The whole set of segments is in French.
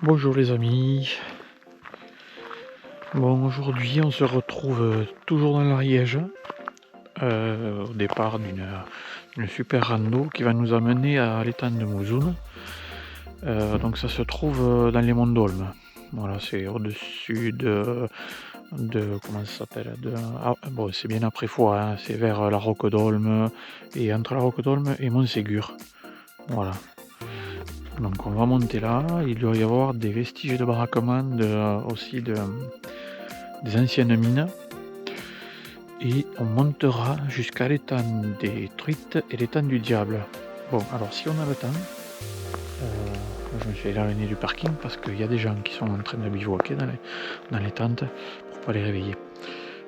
Bonjour les amis. Bon, aujourd'hui on se retrouve toujours dans l'Ariège, au départ d'une super rando qui va nous amener à l'étang de Mouzoun. Donc ça se trouve dans les monts d'Olme. Voilà, c'est au-dessus de comment ça s'appelle bon, c'est bien après Foix, hein, c'est vers la Roque d'Olme et entre la Roque d'Olme et Montségur. Voilà. Donc on va monter là, il doit y avoir des vestiges de baraquement aussi des anciennes mines, et on montera jusqu'à l'étang des truites et l'étang du diable. Bon, alors si on a le temps, je me suis éloigné du parking parce qu'il y a des gens qui sont en train de bivouaquer dans les tentes pour pas les réveiller.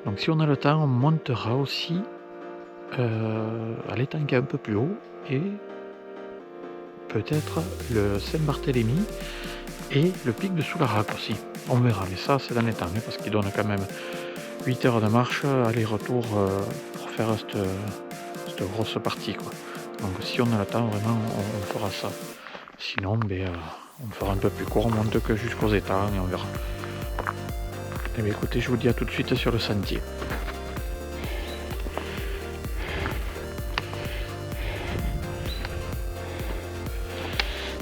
Donc si on a le temps, on montera aussi à l'étang qui est un peu plus haut, et peut-être le Saint-Barthélemy et le pic de Soularac aussi. On verra, mais ça c'est dans les temps, hein, parce qu'il donne quand même 8 heures de marche, aller-retour pour faire cette grosse partie, quoi. Donc si on a le temps, vraiment, on fera ça. Sinon, on fera un peu plus court, on monte que jusqu'aux étangs et on verra. Et bien écoutez, je vous dis à tout de suite sur le sentier.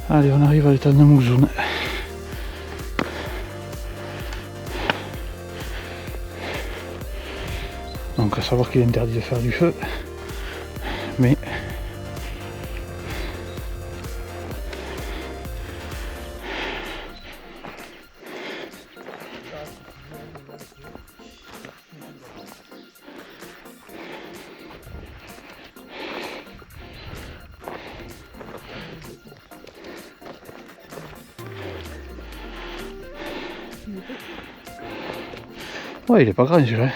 Allez, on arrive à l'étang de Mouzoun. Donc à savoir qu'il est interdit de faire du feu, mais ouais, il est pas grand celui-là.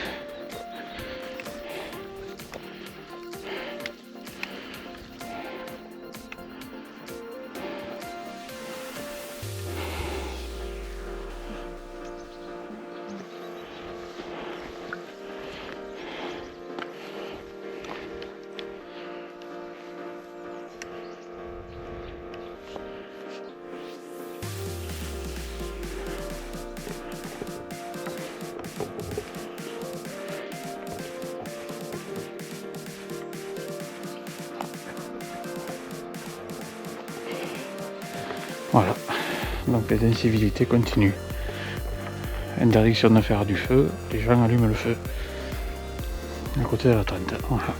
Voilà, donc les incivilités continuent. Interdiction de faire du feu, les gens allument le feu à côté de la tente. Voilà.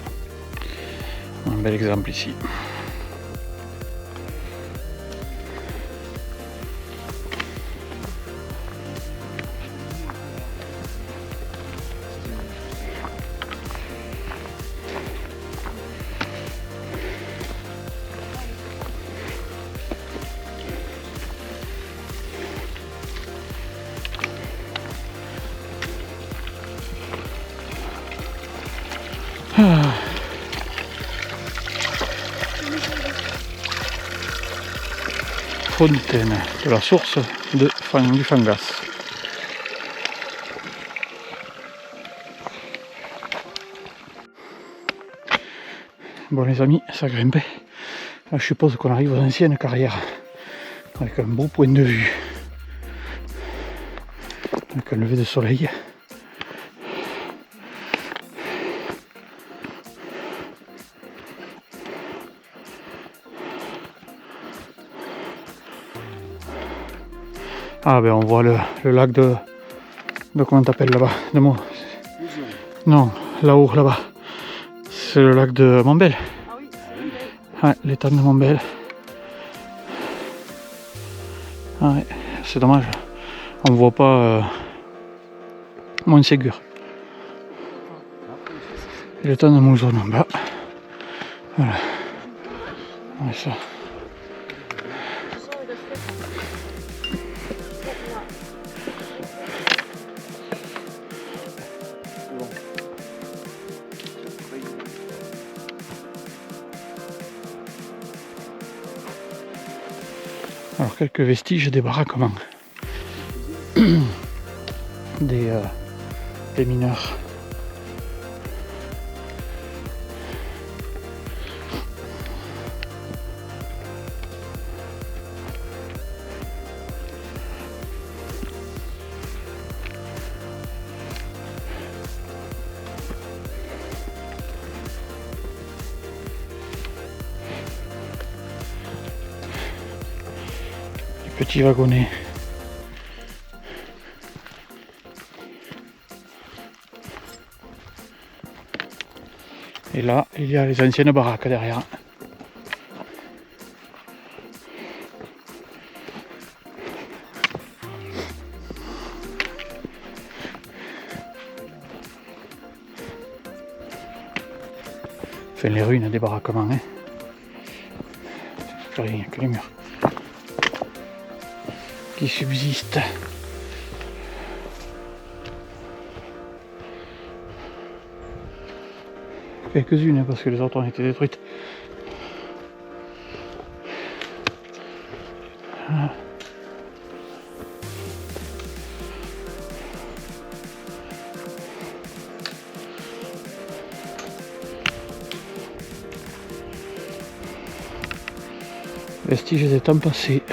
Un bel exemple ici. Fontaine de la source du Fangas. Bon les amis, ça grimpe. Là, je suppose qu'on arrive aux anciennes carrières avec un beau point de vue, avec un lever de soleil. Ah ben on voit le lac de comment t'appelles là-bas, de moi. Non, là-haut, là-bas. C'est le lac de Montbel. Ah oui. Ouais, l'étang de Montbel. Ah ouais, c'est dommage. On voit pas Montségur. L'étang de Mouzoun en bas. Voilà. Ouais, ça. Alors quelques vestiges des baraquements des mineurs. petit wagonnet. Et là, il y a les anciennes baraques derrière. Enfin, les ruines des baraquements, hein. Plus rien que les murs qui subsistent. Quelques-unes, hein, parce que les autres ont été détruites. Voilà. Vestiges des temps passés.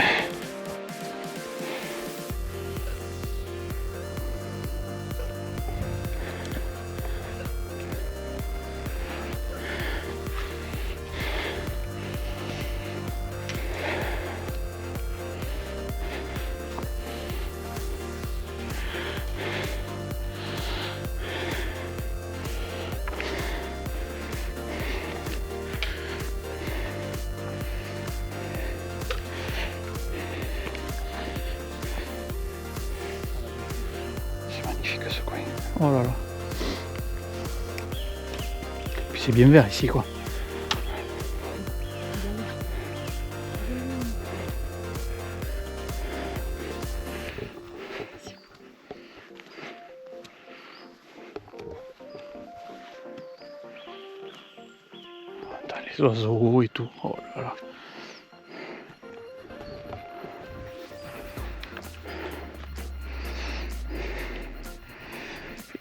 Ce coin. Oh là là. Puis c'est bien vert ici quoi. Attends, les oiseaux et tout. Oh là là.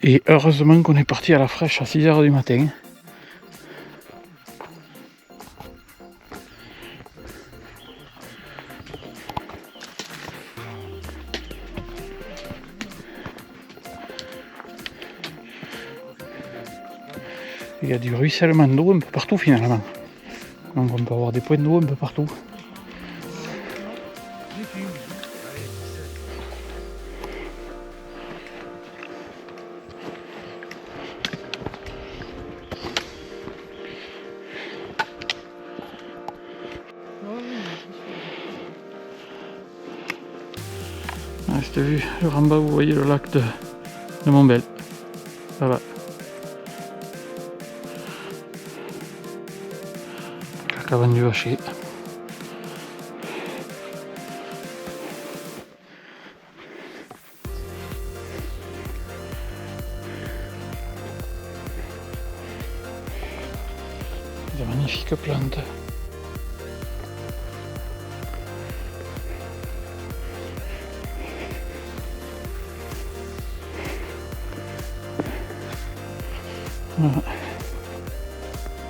Et heureusement qu'on est parti à la fraîche à 6 h du matin. Il y a du ruissellement d'eau un peu partout finalement. Donc on peut avoir des points d'eau un peu partout. Ah, je t'ai vu, en bas vous voyez le lac de Montbel. Là-bas. La cabane du Vacher. Des magnifiques plantes. Voilà.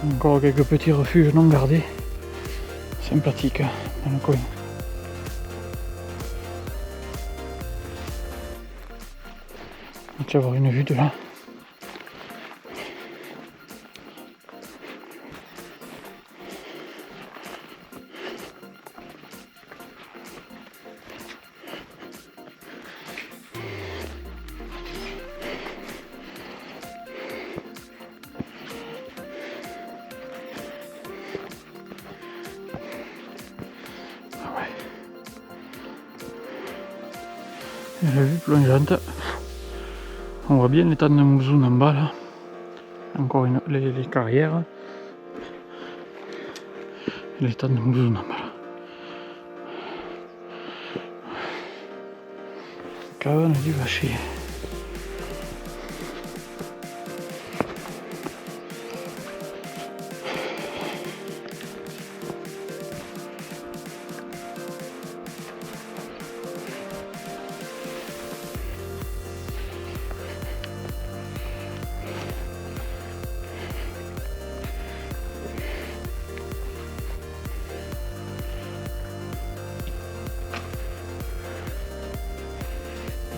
Encore quelques petits refuges non gardés. Sympathiques dans le coin. On peut avoir une vue de là. Et la vue plongeante. On voit bien l'étang de Mouzoun en bas là. Encore les carrières. L'étang de Mouzoun en bas là. Cabane du Vacher.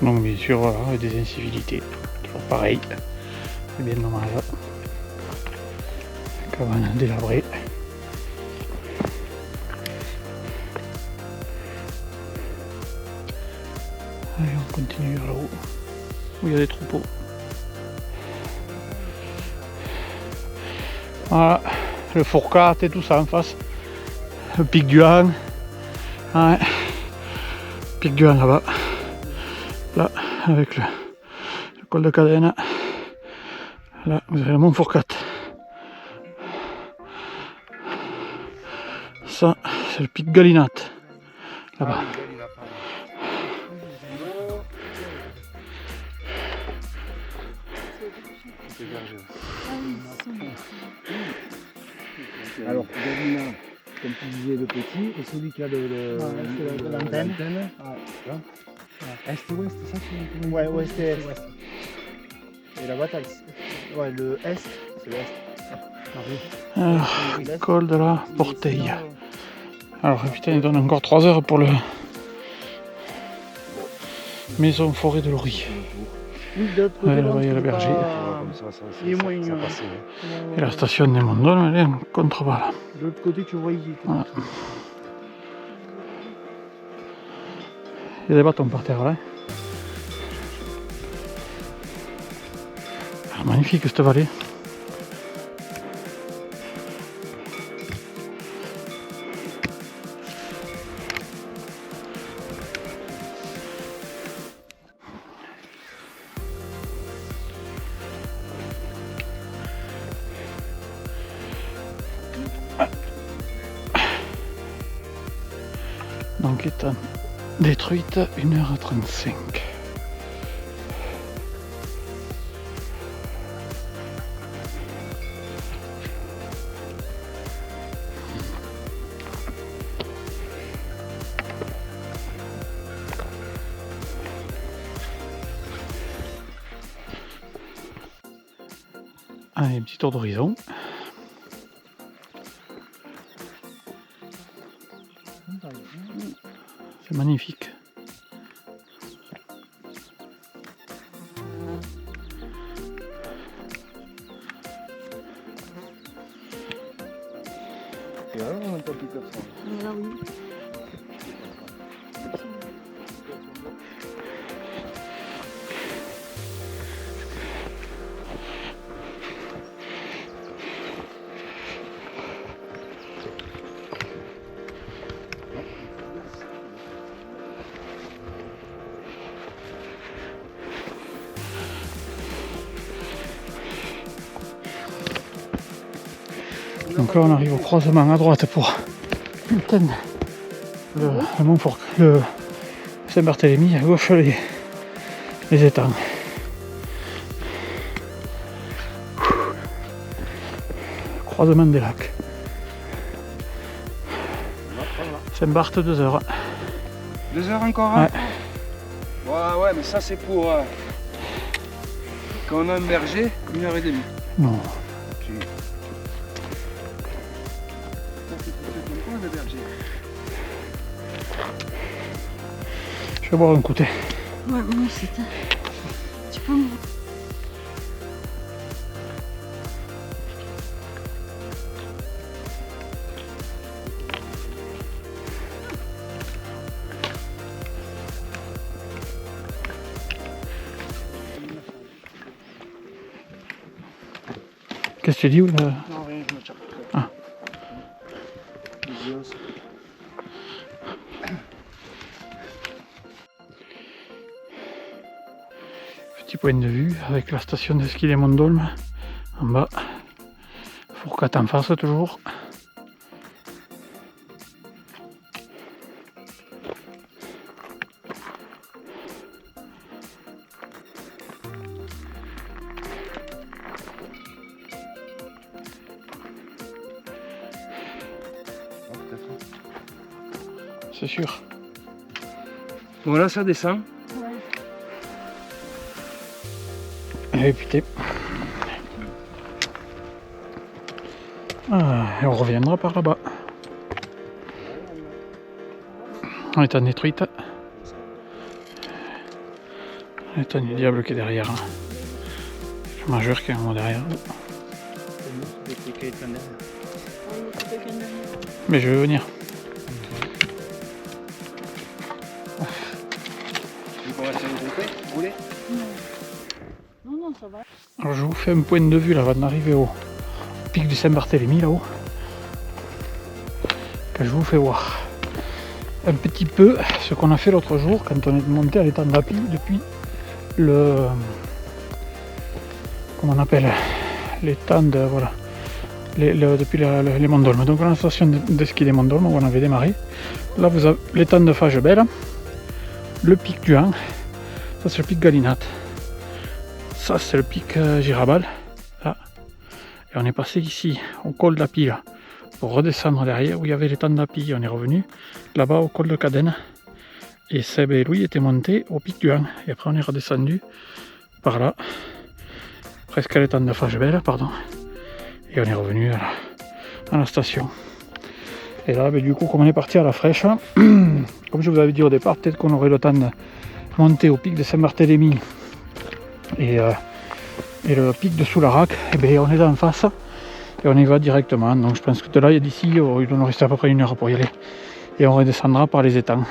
Donc bien sûr, voilà, des incivilités, toujours pareil, c'est bien dommage. Cabane délabrée. continue vers là-haut, où il y a des troupeaux. Voilà, le Fourcat et tout ça en face. Le pic du Han. Ouais. Pic du Han là-bas. Là, avec le col de Cadena. Là, vous avez le mont Fourcat. Ça, c'est le pic Galinat. Là-bas. Alors, Galina, comme tu disais, le petit, et celui qui a l'antenne. Est-ouest, c'est ça que tu... Ouais, ouest et est. Et là-bas, t'as ouais, le est, c'est l'est. Alors, col de la Porteille. Alors, putain, il donne encore 3 heures pour le maison forêt de Lory. Oui, de l'autre côté, Là-bas, il y a le berger. Il est moins. Et la station des Mondols, elle est en contrebas. De l'autre côté, tu vois, il Voilà. Il y a des bâtons par terre là. Ah, magnifique cette vallée. Donc étant détruite 1h35. Allez, petit tour d'horizon. C'est magnifique. Et alors, on n'a pas pu faire ça. Là, oui. Donc là on arrive au croisement à droite pour atteindre le Montfort, le Saint-Barthélemy, à gauche les étangs. Croisement des lacs. Saint-Barth 2 heures. 2 heures encore, hein? Ouais. Ouais, mais ça c'est pour quand on a un berger, 1h30. Non. Je vais boire un coup. Ouais, moi aussi. Tu peux me... Qu'est-ce que tu dis ou là? Non, rien, je me cherche. Ah. Petit point de vue avec la station de ski des Monts-d'Olme en bas. Fourcat en face toujours. C'est sûr. Bon là ça descend. Et putain. Ah, et on reviendra par là-bas. On est en détruite. On est du diable qui est derrière. Le majeur qui est en haut derrière. Mais je vais venir. Donc on va se regrouper. voulez? Non, non, ça va. Alors je vous fais un point de vue là avant d'arriver au pic du Saint-Barthélemy là-haut. Que je vous fais voir un petit peu ce qu'on a fait l'autre jour quand on est monté à l'étang d'Api depuis le... comment on appelle, l'étang de... voilà. Depuis les Monts d'Olme. Donc on a la station de ski des Monts d'Olme où on avait démarré. Là vous avez l'étang de Fagebelle, le pic du Han, ça c'est le pic Galinat, ça c'est le pic Girabal, là. Et on est passé ici au col d'Api là, pour redescendre derrière où il y avait l'étang d'Api. On est revenu là-bas au col de Cadenne et Seb et Louis étaient montés au pic du Han. Et après on est redescendu par là, presque à l'étang de Fagebelle, pardon. Et on est revenu à la station. Et là, du coup, comme on est parti à la fraîche, comme je vous avais dit au départ, peut-être qu'on aurait le temps de monter au pic de Saint-Barthélemy et le pic de Soularac. Et bien, on est en face et on y va directement. Donc, je pense que de là, d'ici, il nous reste à peu près 1 heure pour y aller. Et on redescendra par les étangs.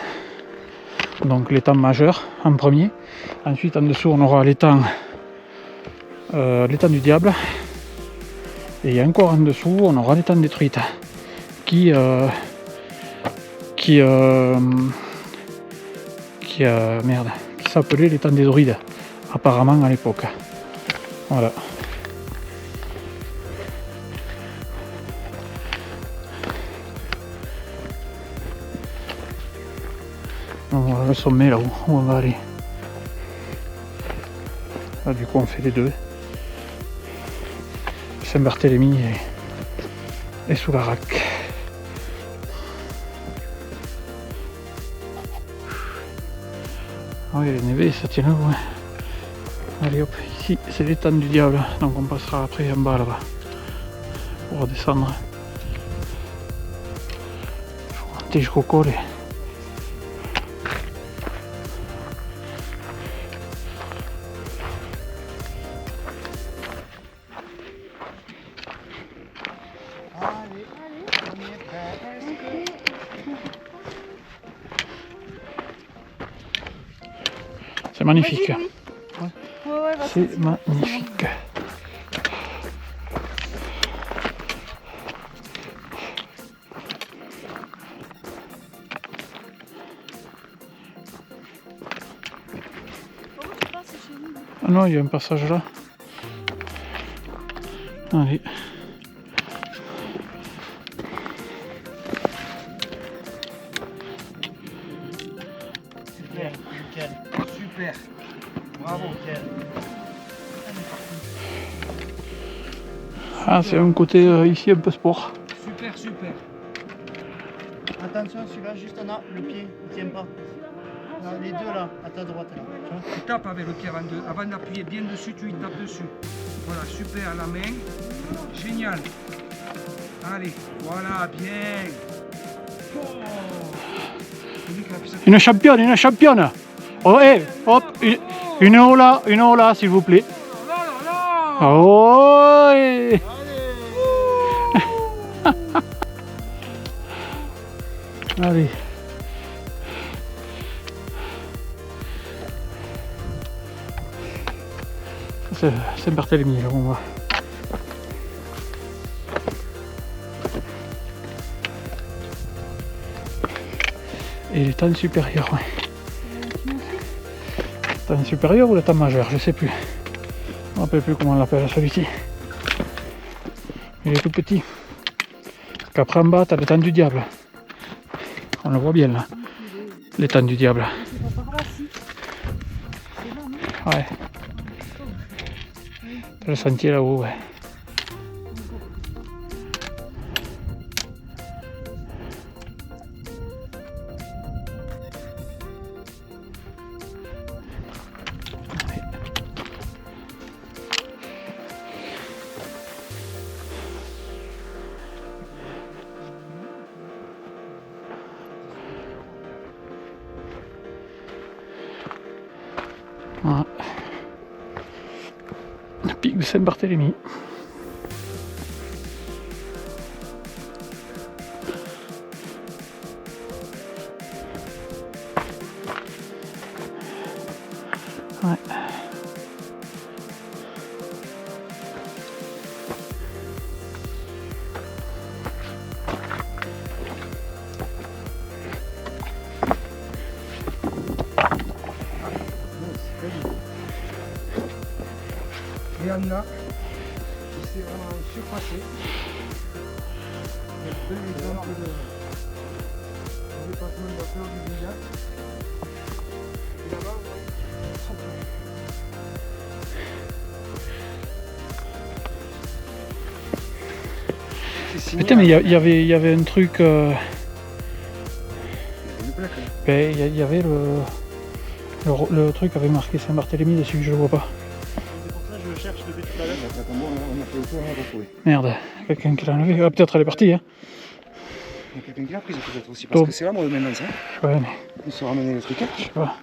Donc, l'étang majeur en premier. Ensuite, en dessous, on aura l'étang du Diable. Et encore en dessous, on aura l'étang des Truites qui s'appelait l'étang des Orides, apparemment à l'époque. Voilà. Donc voilà le sommet là où on va aller. Là, du coup on fait les deux. Saint-Barthélemy et Soularac. Ah oui, les névés, ça tient là, ouais. Allez hop, ici c'est l'étang du Diable, donc on passera après en bas là-bas pour redescendre. Il faut monter jusqu'au col. C'est magnifique. C'est magnifique. Ah non, il y a un passage là. Allez. Super, nickel, super. Bravo, nickel. Ah, c'est un côté ici un peu sport. Super, super. Attention, celui-là, juste en a, le pied, il tient pas. Là, les deux là, à ta droite. Là. Tu vois, Tu tapes avec le pied avant d'appuyer bien dessus, tu y tapes dessus. Voilà, super à la main. Génial. Allez, voilà, bien. Oh. Une championne, une championne. Oh, hey, hop, une ola, s'il vous plaît. Oh, hey. Allez. C'est Saint-Barthélemy, là où on va. Et l'étang supérieur, ouais. L'étang supérieur ou l'étang majeur, je sais plus. Je ne me rappelle plus comment on l'appelle celui-ci. Il est tout petit. Parce qu'après en bas, tu as l'étang du Diable. On le voit bien là. L'étang du Diable. Ouais. Le sentier là-haut, ouais. Voilà. Le pic de Saint-Barthélemy. Ouais. Havana, qui s'est vraiment surpassé. Deux exemples de dépassement de la fleur du Guyane. Et là-bas, vous voyez, c'est signé. Putain, mais il y avait un truc. Une plaque, hein. Ben, il y avait le truc avait marqué Saint-Barthélemy dessus, je le vois pas. C'est pour ça que je le cherche depuis tout à l'heure. La plaque en bois, on a fait le tour, on a retrouvé. Merde, quelqu'un qui l'a enlevé. Ah, peut-être elle est partie, hein. Il y a quelqu'un qui l'a prise peut-être aussi, parce que c'est là moi maintenant ça. Ouais, mais On se ramener le truc. je sais pas.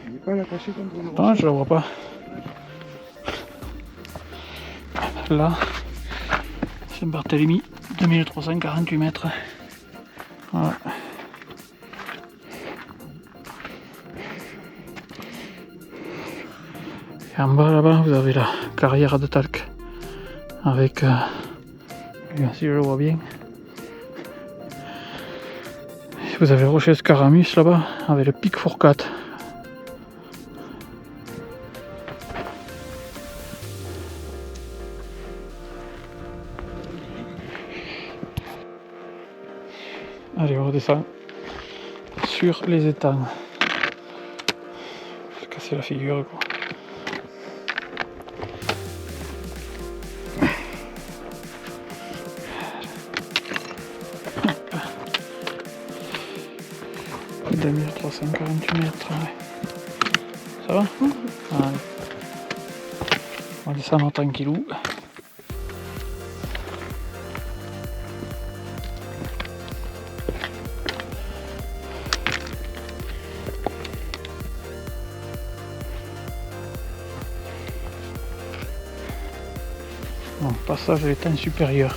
Il n'est pas là caché contre le Non, je la vois pas. Là, Saint-Barthélemy, 2348 mètres. Voilà. Et en bas là-bas, vous avez la carrière de talc avec, si je le vois bien, vous avez le rocher Scaramus là-bas avec le pic Fourcade. Allez, on redescend sur les étangs. Se casser la figure quoi. Hop. 2348 mètres. Ouais. Ça va? Allez. On va descendre tranquillou. Bon, passage à l'étang supérieur.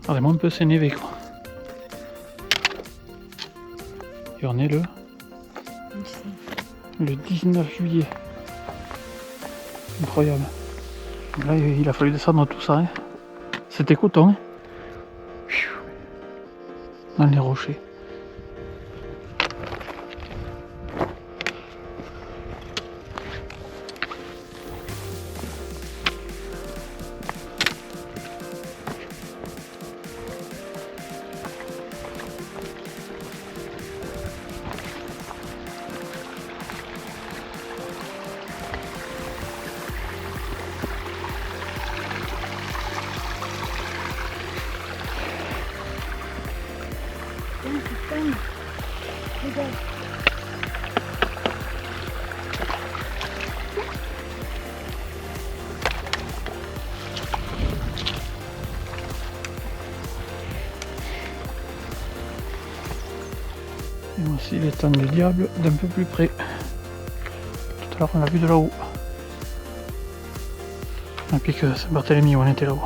Vraiment un peu s'énerver quoi. Et on est le 19 juillet. Incroyable. Là il a fallu descendre tout ça. Hein. C'était coton. Hein. Dans les rochers. Et voici l'étang du diable d'un peu plus près. Tout à l'heure on l'a vu de là-haut. Un pic Saint-Barthélemy où on était là-haut.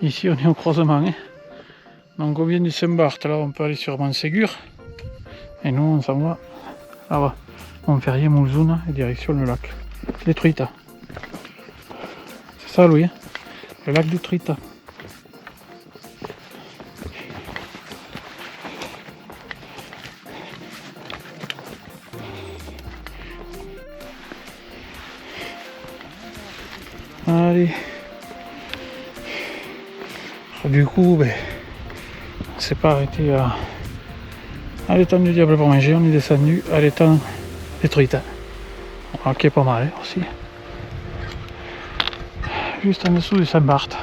Ici on est au croisement. Hein. Donc on vient du Saint-Barth, là on peut aller sur Montségur. Et nous on s'en va là-bas. Montferrier, Mulzoun et direction le lac. Les Truites. C'est ça Louis, hein, le lac des Truites. Allez. Du coup, ben, on s'est pas arrêté à l'étang du diable pour manger, on est descendu à l'étang des Truites. Qui est pas mal hein, aussi. Juste en dessous du Saint-Barth.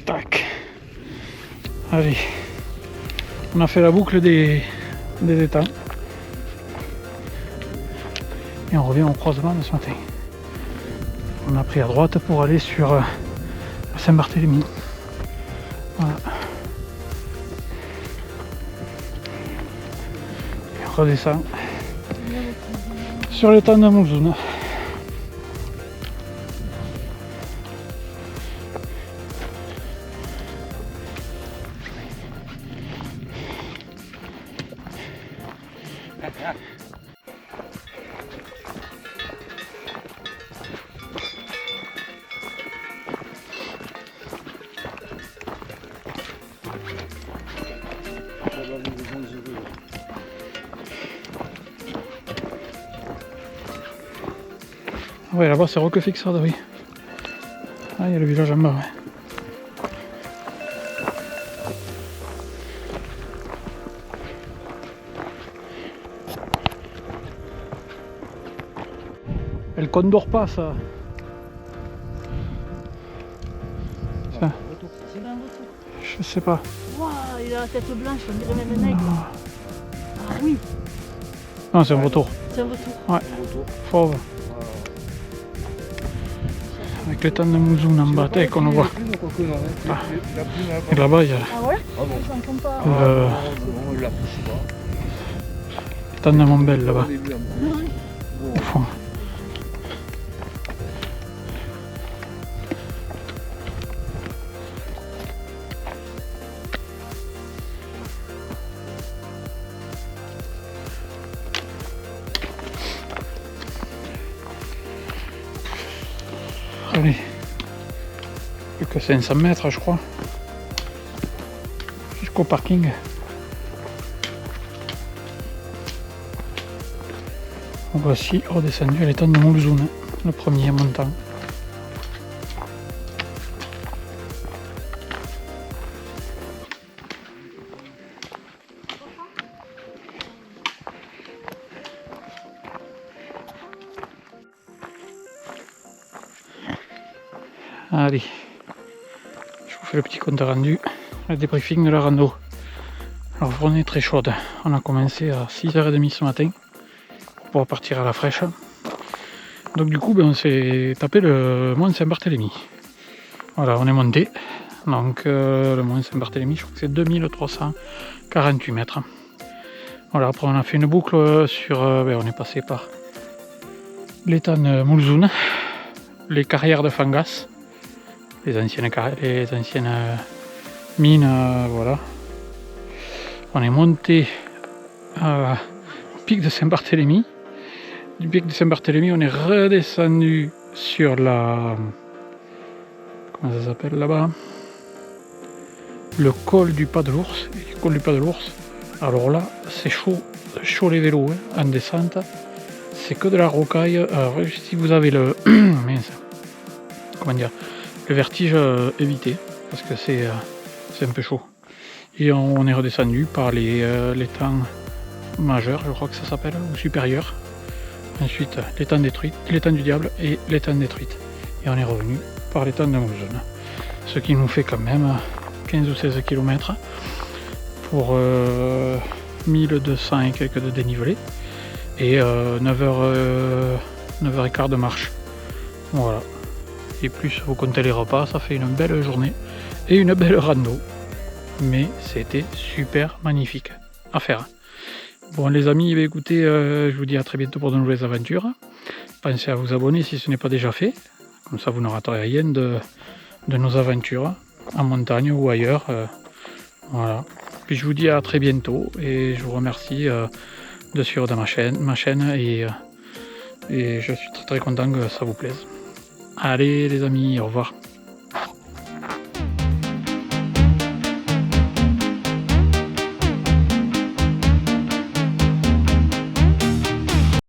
Tac. Allez. On a fait la boucle des étangs. Et on revient au croisement de ce matin. On a pris à droite pour aller sur Saint-Barthélemy. Voilà. Et on redescend sur l'étang de Mouzoun. Ouais, là-bas c'est Roquefixade, oui. Ah, il y a le village en bas, ouais. El Condor pas, ça. Ça. C'est un retour. Je sais pas. Waouh, il a la tête blanche, on dirait même un aigle. Ah oui, Non, c'est un retour. c'est un retour. Ouais. Fauve. Avec l'étang de Mouzoun en bas, qu'on le voit. Ah. Et là-bas, il y a Ah ouais Ah bon. Ça me compte pas. On l'a poussé pas. l'étang de Montbel là-bas, au fond. Allez, plus que 500 mètres je crois, jusqu'au parking. Voici redescendu à l'étang de Mouzoun, le premier montant. Allez, je vous fais le petit compte rendu, le débriefing de la rando. Alors, journée très chaude. On a commencé à 6h30 ce matin pour pouvoir partir à la fraîche. Donc du coup, on s'est tapé le mont Saint-Barthélemy. Voilà, on est monté. Donc le mont Saint-Barthélemy, je crois que c'est 2348 mètres. Voilà, après on a fait une boucle sur... on est passé par l'étang de Mouzoun, les carrières de Fangas. Les anciennes mines, voilà. On est monté au pic de Saint-Barthélemy. Du pic de Saint-Barthélemy, on est redescendu sur la... Comment ça s'appelle là-bas? Le col du Pas de l'Ours. Le col du Pas de l'Ours. Alors là, c'est chaud les vélos, hein, en descente. C'est que de la rocaille. Alors, si vous avez le... mince. Comment dire? Le vertige, évitez, parce que c'est un peu chaud. Et on est redescendu par l'étang majeur, je crois que ça s'appelle, ou supérieur. Ensuite, l'étang du Diable et l'étang détruite. Et on est revenu par l'étang de Mouzoun. Ce qui nous fait quand même 15 ou 16 km pour 1200 et quelques de dénivelé. Et 9h15 de marche. Voilà. Et plus vous comptez les repas, ça fait une belle journée et une belle rando. Mais c'était super magnifique à faire. Bon les amis, écoutez, je vous dis à très bientôt pour de nouvelles aventures. Pensez à vous abonner si ce n'est pas déjà fait. Comme ça vous ne raterez rien de nos aventures en montagne ou ailleurs. Voilà. Puis je vous dis à très bientôt et je vous remercie de suivre ma chaîne et je suis très content que ça vous plaise. Allez les amis, au revoir.